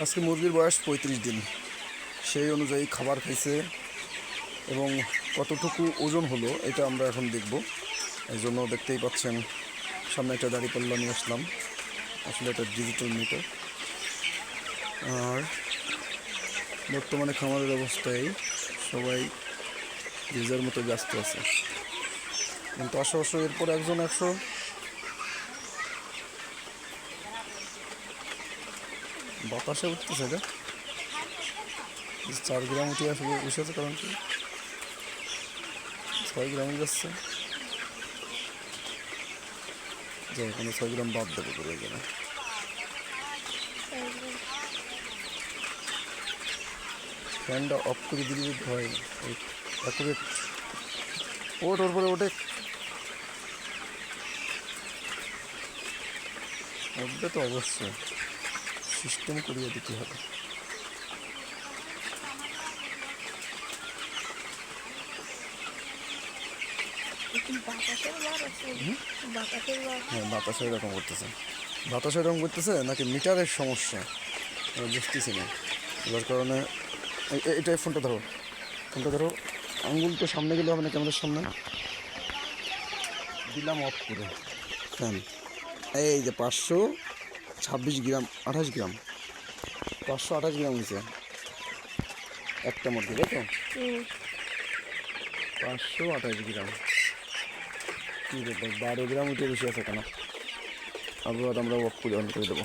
আজকে মুরগির বয়স 35 দিন। সেই অনুযায়ী খাবার খাইছে এবং কতটুকু ওজন হলো এটা আমরা এখন দেখব। এই জন্য দেখতেই পাচ্ছেন সামনে একটা দাঁড়িপাল্লা নিয়ে আসলাম। আসলে এটা ডিজিটাল মিটার। আর বর্তমানে খামারের অবস্থায় সবাই যে যার মতো ব্যস্ত আছে, কিন্তু আসো এরপর একজন 100 বাতাসে উঠতেছে এটা 4 গ্রাম উঠে আসবে বসেছে, কারণ কি 6 গ্রামই যাচ্ছে, যে এখানে 6 গ্রাম বাদ দেবো করে এখানে। ফ্যানটা অফ করে দিলে যদি হয় অ্যাকুরেট। ওর পরে উঠে উঠবে তো অবশ্যই, সিস্টেম করিয়ে দিতে হবে। হ্যাঁ, বাতাসে এরকম করতেছে। বাতাসে এরকম করতেছে নাকি মিটারের সমস্যা আমি বুঝতেছি না। যার কারণে এটাই ফোনটা ধরো, আঙ্গুলটা সামনে গেলে হবে না, ক্যামেরার সামনে দিলাম অফ করে ফ্যান। এই যে 526 গ্রাম 28 গ্রাম 528 গ্রাম হয়েছে একটা মুরগি, তাই তো? 528 গ্রাম কী ব্যাপার, 12 গ্রাম উঠে বেশি আছে কেন? আবার আমরা অফ করে অন করে দেবো।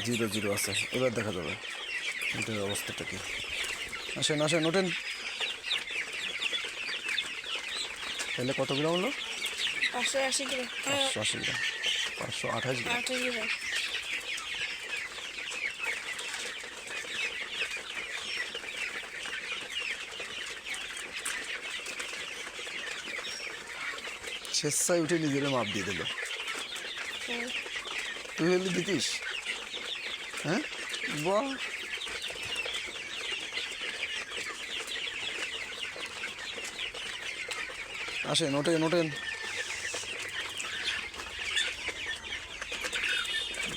জিরো জিরো আছে, এবার দেখা যাবে এটার অবস্থাটা কি। আসেন ওঠেন। তাহলে কত গ্রাম হলো? 580 গ্রাম। 580 গ্রাম 528 গ্রাম। স্বেচ্ছায় উঠে নিজের মাপ দিয়ে দিল। তুই হলে দিতিস? হ্যাঁ, বাহ। আসেন ওঠেন।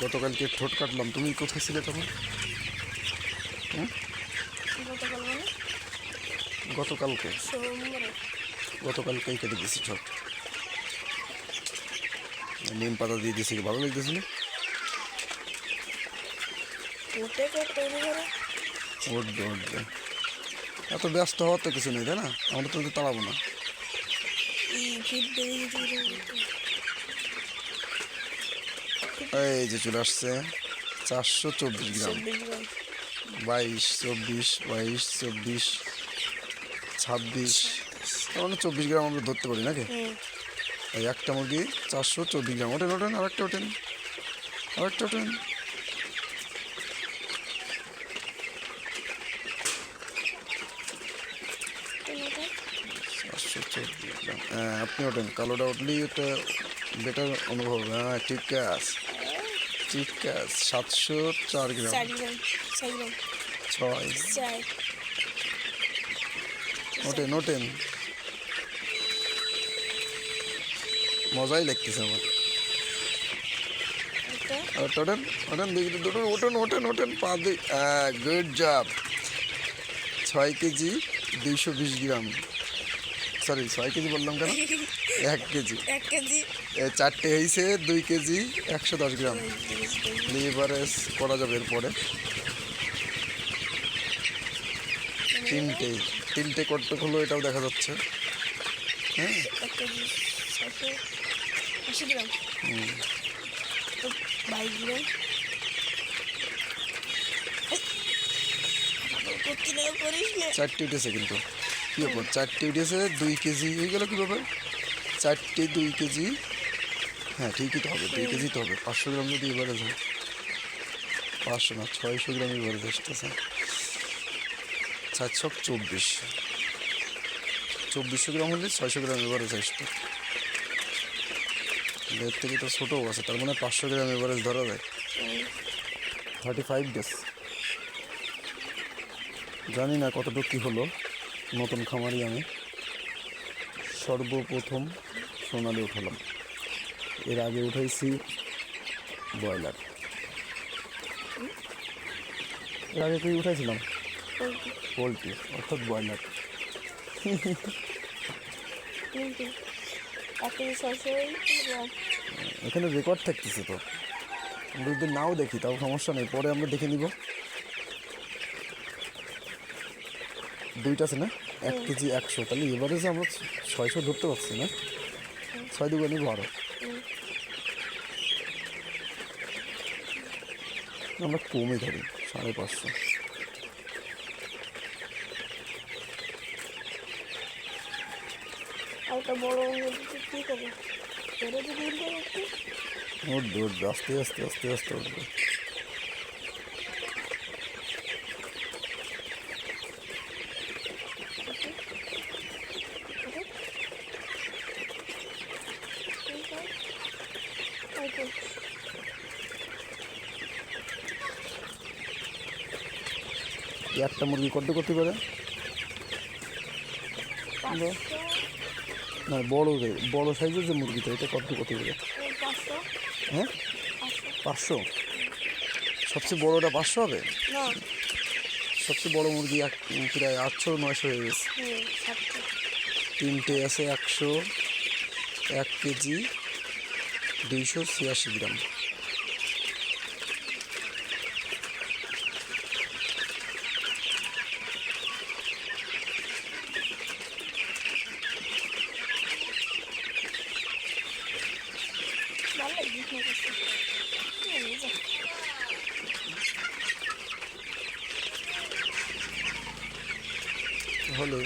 গতকালকে ঠোঁট কাটলাম, তুমি কোথায় ছিলে তখন? গতকালকেই কেটে দিয়েছি ঠোঁট। নিম পাতা দিয়ে দিয়েছি, ভালো লাগতেছিল। উঠবে। এত ব্যস্ত হওয়ার তো কিছু নেই, তাই না? আমরা তো তাড়াবো না। এই যে চলে আসছে 424 গ্রাম। 22, 24, 26, মানে 24 গ্রাম আমরা ধরতে পারি নাকি? এই একটা মুরগি 424 গ্রাম। ওঠেন আরেকটা ওঠেন। 424 গ্রাম। হ্যাঁ, আপনি ওঠেন, কালোটা উঠলেই একটা বেটার অনুভব হবে। হ্যাঁ, ঠিক আছে। 704 গ্রাম। 6। ওঠেন। মজাই লাগতেছে আমার। ওঠেন দেখি দুটো। ওঠেন 5। Good job. 6 কেজি 220 গ্রাম। সরি, 6 কেজি বললাম কেন? 1 কেজি। 4টে হয়েছে 2 কেজি 110 গ্রাম। লিভারেজ করা যাবে এরপরে। 3টে করতে হলো, এটাও দেখা যাচ্ছে। হ্যাঁ, 4টে উঠেছে, কিন্তু কি ব্যাপার? 4টে উঠেছে 2 কেজি হয়ে গেল কি ব্যাপার? 4টে 2 কেজি। হ্যাঁ, ঠিকই তো হবে, 2 কেজি তো হবে। 500 গ্রাম যদি এভারেজ হয়, 500 না 600 গ্রাম এভারেজ আসতেছে। 2400 গ্রাম হলে 600 গ্রাম এভারেজ আসতো। এর থেকে তো ছোটও আছে, তার মানে 500 গ্রাম এভারেজ ধরা যায়। 35 ডেজ। জানি না কতটুকু কী হলো, নতুন খামারি আমি। সর্বপ্রথম সোনালি উঠালাম, এর আগে উঠাইছি ব্রয়লার। এর আগে কি উঠাইছিলাম? পোলট্রি অর্থাৎ ব্রয়লার। কিন্তু 1 কেজি 600 গ্রাম। এখানে রেকর্ড থাকতেছে তো, আমরা যদি নাও দেখি তাও সমস্যা নেই, পরে আমরা দেখে নিব। দুইটা আছে না, 1 কেজি 100, তাহলে এভারেজে আমরা 600 ধরতে পারছি না, 6 দুগুণে 12। আমরা কমই ধরি 550। আর একটা বড় মুরগি কি করবো? ধরে যদি উঠবে একটু। উঠবে উঠবে, আস্তে আস্তে আস্তে আস্তে উঠবে। একটা মুরগি কত করতে পারে? না, বড় সাইজের যে মুরগিটা, এটা কত করতে পারে? 500। হ্যাঁ, 500। সবচেয়ে বড়টা 500 হবে? না। সবচেয়ে বড় মুরগি প্রায় 800-900 হয়ে গেছে। 700। তিনটে আছে 100, 1 কেজি 286 গ্রাম। ভালো লাগছে না কাছে। তাহলে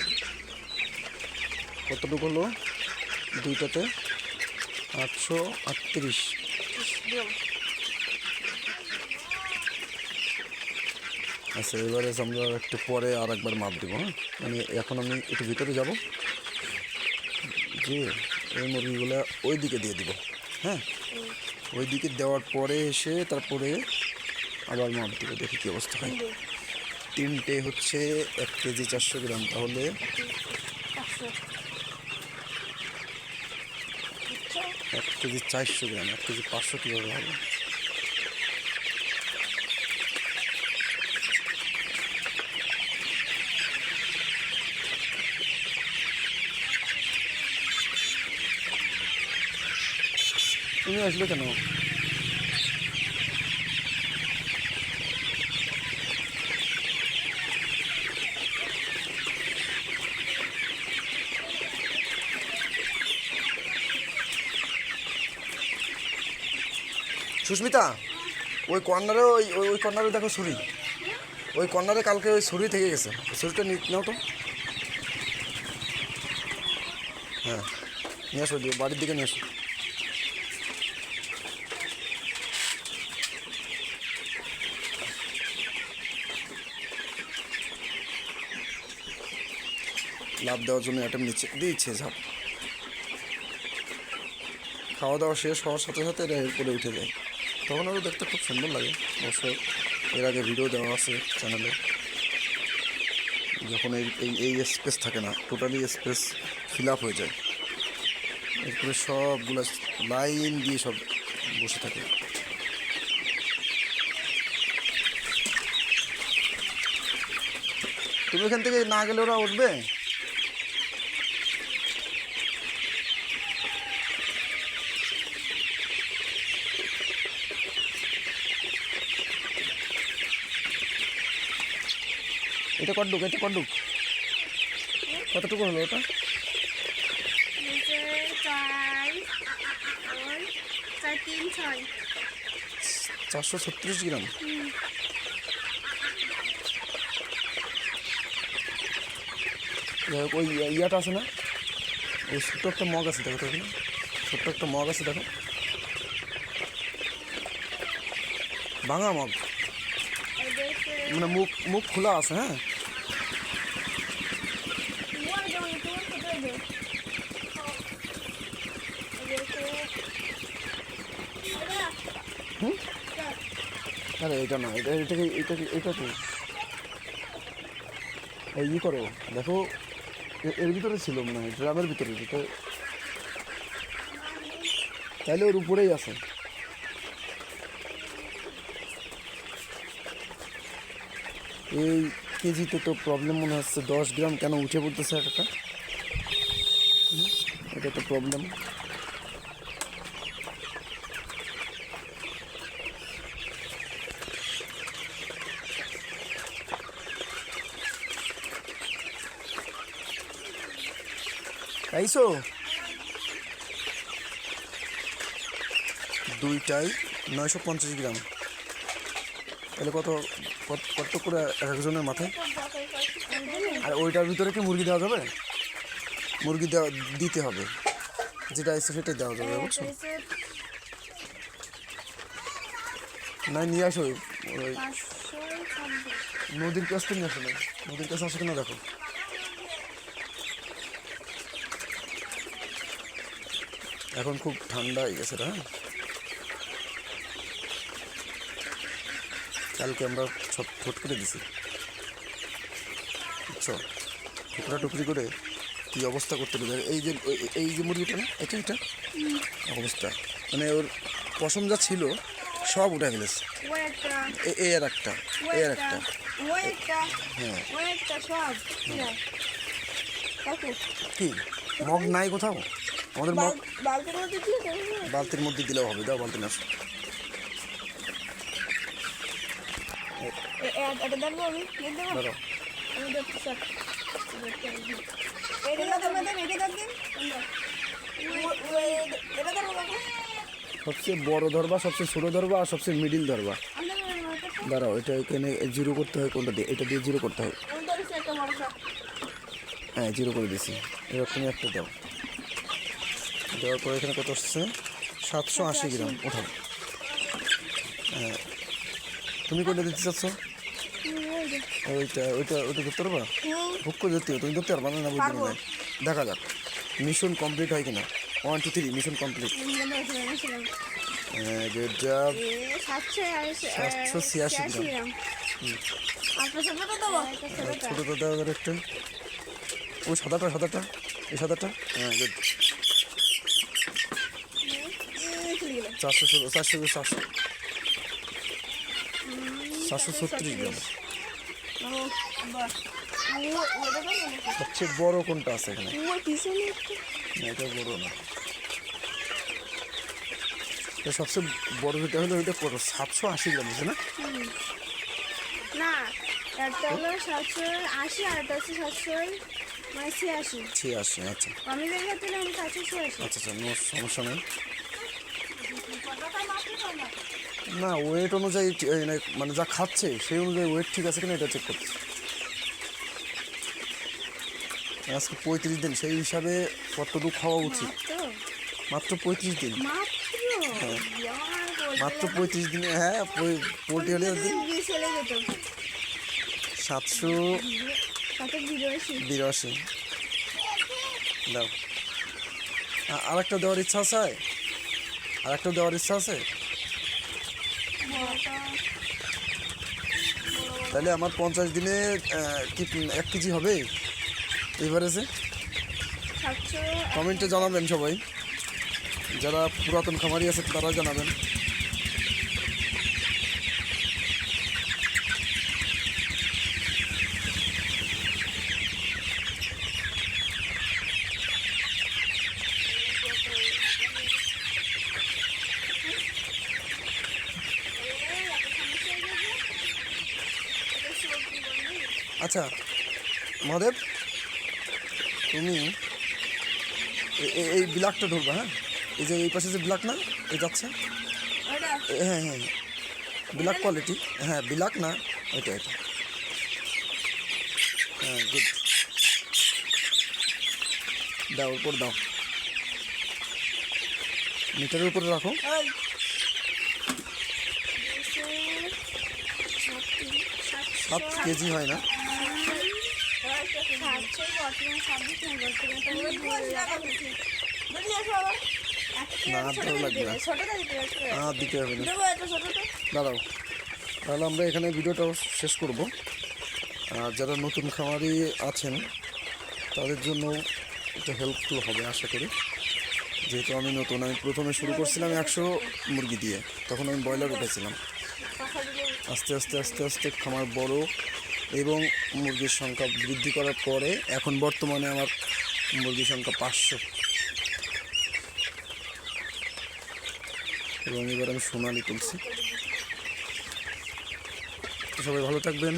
কতটুকু হলো? দুইটাতে 838। গ্রাম। আচ্ছা, এবারে আমরা একটু পরে আর একবার মাপ দেবো। হ্যাঁ, মানে এখন আমি একটু ভিতরে যাব, যে এই মুরগিগুলো ওই দিকে দিয়ে দিব। হ্যাঁ, ওই দিকে দেওয়ার পরে এসে তারপরে আবার মাপ দেবো, দেখি কী অবস্থা হয়। তিনটে হচ্ছে 1 কেজি 400 গ্রাম, তাহলে 500। 1 কেজি 400 গ্রাম, 1 কেজি 500 কীভাবে হবে? তুমি আসলে কেন? সুস্মিতা, ওই কর্নারে ওই ওই কর্নারে দেখো ছুরি, ওই কর্নারে কালকে ওই ছুরি থেকে গেছে, ছুরিটা নাও তো। হ্যাঁ, নিয়ে আসো, বাড়ির দিকে নিয়ে আসো। লাভ দেওয়ার জন্য অ্যাটেম নিচে দিয়েছে ঝাপ। খাওয়া দাওয়া শেষ হওয়ার সাথে সাথে এরা এরপরে উঠে যায়, তখন আরও দেখতে খুব সুন্দর লাগে। অবশ্য এর আগে ভিডিও দেওয়া আছে চ্যানেলে, যখন এই স্পেস থাকে না, টোটালি স্পেস ফিল আপ হয়ে যায়, এরপরে সবগুলো লাইন দিয়ে সব বসে থাকে। তুমি এখান থেকে না গেলে ওরা উঠবে। এটা কটুক, এটা কটুক, কতটুকু হলো ওটা? নিচে 4, 3, 6। 436 গ্রাম। যাই হোক, ওই ইয়াটা আছে না, ওই ছোট্ট একটা মগ আছে, দেখো তো এখানে ছোট্ট একটা মগ আছে, দেখো, ভাঙা মগ, মানে মুখ মুখ খোলা আছে। হ্যাঁ, আরে এটা না, এটা কি এই করো, দেখো এর ভিতরে ছিল মনে হয়, ড্রামের ভিতরে এটা। তাইলে ওর উপরেই আছে। এই কেজিতে তো প্রবলেম মনে হচ্ছে, 10 গ্রাম কেন উঠে পড়তেছে একটা, এটা তো প্রবলেম। খাইছো? দুইটাই 950 গ্রাম। তাহলে কত কত করে এক একজনের মাথায়? আর ওইটার ভিতরে কি মুরগি দেওয়া যাবে? মুরগি দেওয়া দিতে হবে, যেটা আছে সেটাই দেওয়া যাবে, বুঝছো? না নিয়ে আসো, ওই নদীর কাছ থেকে নিয়ে আসো। না নদীর কাছে আসো কিনা দেখো। এখন খুব ঠান্ডা হয়ে গেছে। হ্যাঁ, কালকে আমরা সব ফোট করে দিছি, বুঝছো? টুকরা টুকরি করে কী অবস্থা করতে পারে। এই যে মুরগিটা না, এটা অবস্থা, মানে ওর পশম যা ছিল সব উঠে ফেলেছে। এই আর একটা, হ্যাঁ। কি মগ নাই কোথাও? আমাদের মগ বালতির মধ্যে দিলেও হবে। দাও বালতি না, দাঁড়াও। সবচেয়ে বড় ধরবা, সবচেয়ে ছোটো ধরবা, আর সবচেয়ে মিডিল ধরবা। দাঁড়াও, এটা এখানে জিরো করতে হয়। কোনটা দিয়ে? এটা দিয়ে জিরো করতে হয়। হ্যাঁ, জিরো করে দিছি। এবার তুমি একটা দাও। দেওয়ার পরে এখানে কত আসছে? 780 গ্রাম। ওঠাও। হ্যাঁ, তুমি কোনটা দিতে চাচ্ছ? ওইটা ধরতে পারবা? হুক করে ধরতে হবে। তুমি ধরতে পারবা না? বুঝতে না, দেখা যাক মিশন কমপ্লিট হয় কিনা। 1 2 3 মিশন কমপ্লিট। Good job. 786 গ্রাম। ছোটোটা দাও এবার একটা। ওই সাদাটা, এই সাদাটা। হ্যাঁ, গুড। 736 গ্রাম। সবচেয়ে বড় কোনটা আছে এখানে? এটা বড় না, সবচেয়ে বড় যেটা হলো ওইটা কত? 780 গ্রাম আছে না? না, একটা হলো 780 আর একটা হচ্ছে 786। আচ্ছা আমি দেখাতে আমি 786। আচ্ছা, নো সমস্যা নেই। না, ওয়েট অনুযায়ী মানে যা খাচ্ছে সেই অনুযায়ী ওয়েট ঠিক আছে কিনা এটা চেক করতে। আজকে 35 দিন, সেই হিসাবে কতটুকু খাওয়া উচিত? মাত্র 35 দিন। মাত্র 35 দিনে। হ্যাঁ, পোলট্রি হলে 782। দাও। আরেকটা দেওয়ার ইচ্ছা আছে? তাহলে আমার 50 দিনে কি 1 কেজি হবে এভারেজে? কমেন্টে জানাবেন সবাই, যারা পুরাতন খামারি আছে তারা জানাবেন। আচ্ছা মহাদেব, তুমি এই ব্ল্যাকটা ধরবা। হ্যাঁ, এই যে এই পাশে যে ব্ল্যাক না, এই যাচ্ছে। হ্যাঁ, ব্ল্যাক কোয়ালিটি। হ্যাঁ, ব্ল্যাক না, এটা। হ্যাঁ, গুড। দাও, উপর দাও, মিটারের উপরে রাখো। 7 কেজি হয় না? না, ভালো লাগবে না, দিতে হবে না। দাঁড়াও, তাহলে আমরা এখানে ভিডিওটা শেষ করব। আর যারা নতুন খামারি আছেন তাদের জন্য একটা হেল্পফুল হবে আশা করি। যেহেতু আমি নতুন, আমি প্রথমে শুরু করছিলাম 100 মুরগি দিয়ে, তখন আমি ব্রয়লার উঠেছিলাম। আস্তে আস্তে আস্তে আস্তে খামার বড় এবং মুরগির সংখ্যা বৃদ্ধি করার পরে এখন বর্তমানে আমার মুরগির সংখ্যা 500। এবং এবার আমি সোনালি তুলছি। তো সবাই ভালো থাকবেন।